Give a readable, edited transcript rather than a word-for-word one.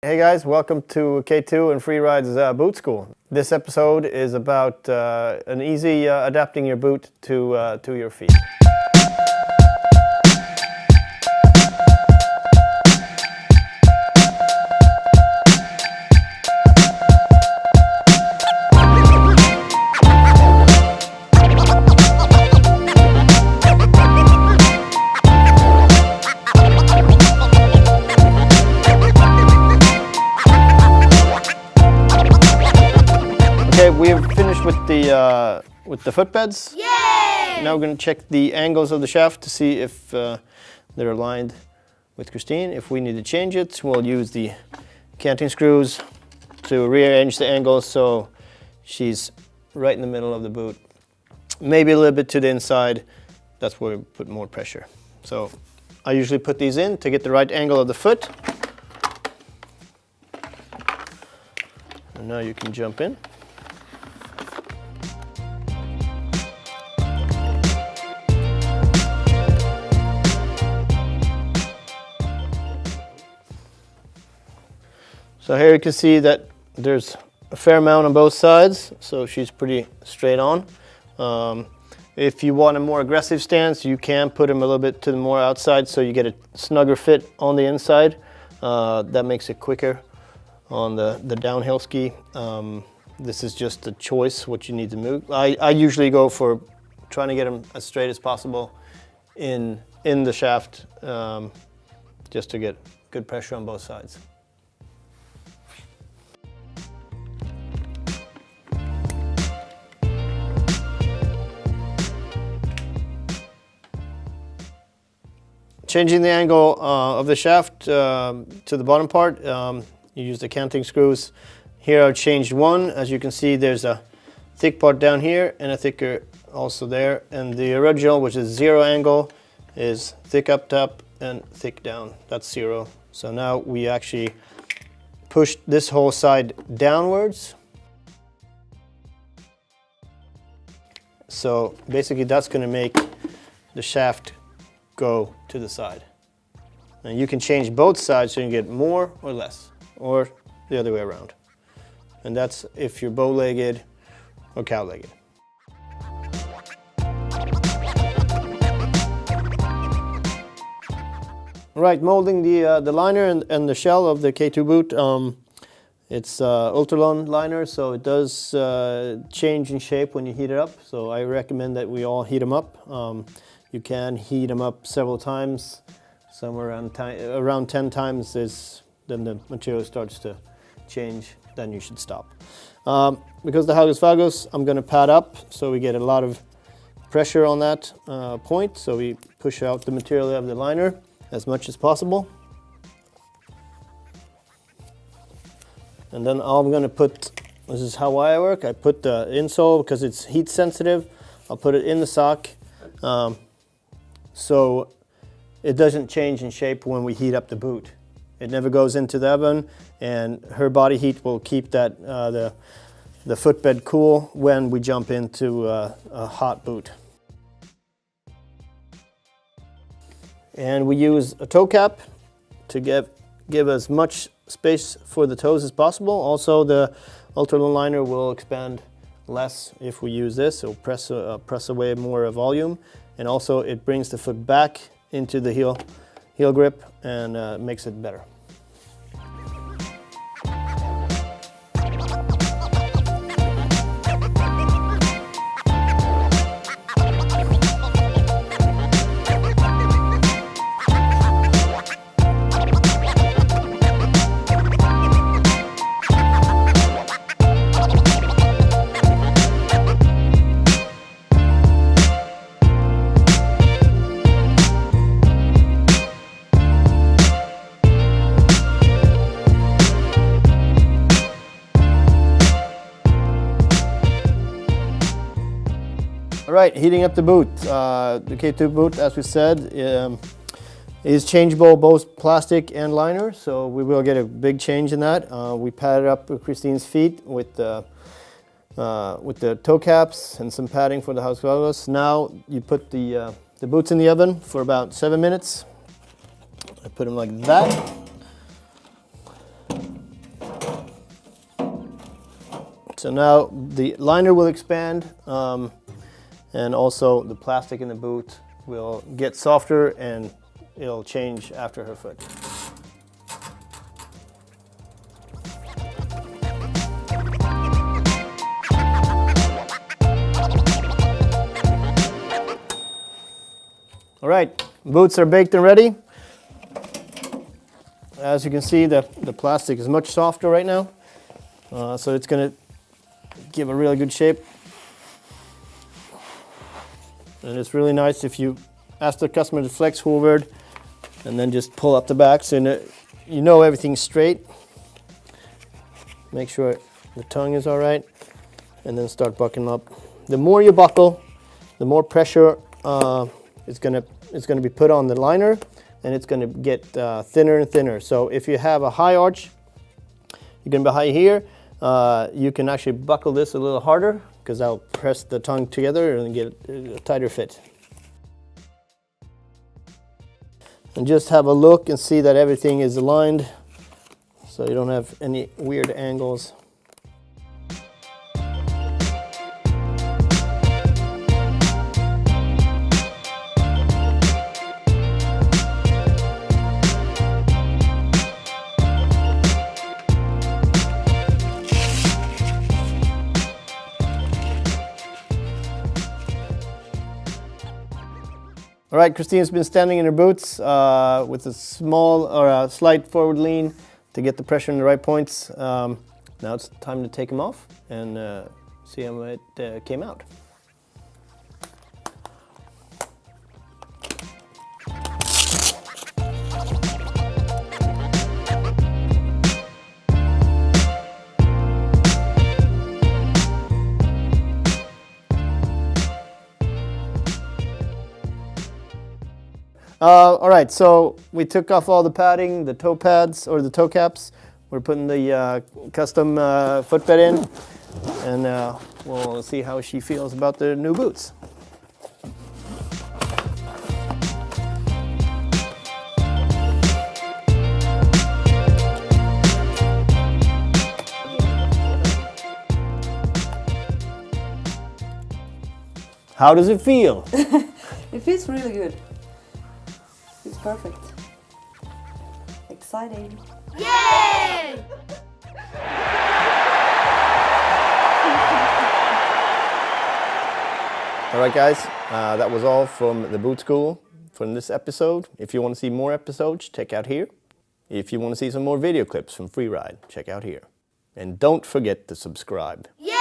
Hey guys, welcome to K2 and Freeride's boot school. This episode is about an easy adapting your boot to your feet. Okay, we've finished with the footbeds. Yay! Now we're going to check the angles of the shaft to see if they're aligned with Christine. If we need to change it, we'll use the canting screws to rearrange the angles so she's right in the middle of the boot. Maybe a little bit to the inside. That's where we put more pressure. So I usually put these in to get the right angle of the foot. And now you can jump in. So here you can see that there's a fair amount on both sides, so she's pretty straight on. If you want a more aggressive stance, you can put them a little bit to the more outside so you get a snugger fit on the inside. That makes it quicker on the downhill ski. This is just a choice what you need to move. I usually go for trying to get them as straight as possible in the shaft, just to get good pressure on both sides. Changing the angle of the shaft to the bottom part, you use the canting screws. Here I've changed one. As you can see, there's a thick part down here and a thicker also there. And the original, which is 0 angle, is thick up top and thick down. That's 0. So now we actually push this whole side downwards. So basically that's going to make the shaft go to the side. And you can change both sides so you can get more or less, or the other way around. And that's if you're bow-legged or cow-legged. Right, molding the liner and the shell of the K2 boot. It's Ultralon liner, so it does change in shape when you heat it up. So I recommend that we all heat them up. You can heat them up several times. Somewhere around 10 times is then the material starts to change. Then you should stop. Because the Hagos Vagos, I'm going to pad up so we get a lot of pressure on that point. So we push out the material of the liner as much as possible. And then I'm going to put, this is how I work, I put the insole, because it's heat sensitive, I'll put it in the sock. So it doesn't change in shape when we heat up the boot. It never goes into the oven, and her body heat will keep that the footbed cool when we jump into a hot boot. And we use a toe cap to give as much space for the toes as possible. Also, the Ultralon liner will expand less if we use this. It'll press away more volume. And also it brings the foot back into the heel grip and makes it better. All right, heating up the boot. The K2 boot, as we said, is changeable, both plastic and liner, so we will get a big change in that. We padded up Christine's feet with the toe caps and some padding for the Hagos Vagos. Now you put the boots in the oven for about 7 minutes. I put them like that. So now the liner will expand, and also the plastic in the boot will get softer and it'll change after her foot. All right, boots are baked and ready. As you can see, the plastic is much softer right now, so it's going to give a really good shape. And it's really nice if you ask the customer to flex forward and then just pull up the back so you know everything's straight. Make sure the tongue is all right, and then start buckling up. The more you buckle, the more pressure is going to be put on the liner, and it's going to get thinner and thinner. So if you have a high arch, you're going to be high here. You can actually buckle this a little harder because I'll press the tongue together and get a tighter fit. And just have a look and see that everything is aligned so you don't have any weird angles. All right, Christine's been standing in her boots with a small or a slight forward lean to get the pressure in the right points. Now it's time to take them off and see how it came out. All right, so we took off all the padding, the toe pads or the toe caps. We're putting the custom footbed in, and we'll see how she feels about the new boots. How does it feel? It feels really good. It's perfect. Exciting. Yay! All right, guys, that was all from the boot school from this episode. If you want to see more episodes, check out here. If you want to see some more video clips from Freeride, check out here. And don't forget to subscribe. Yay!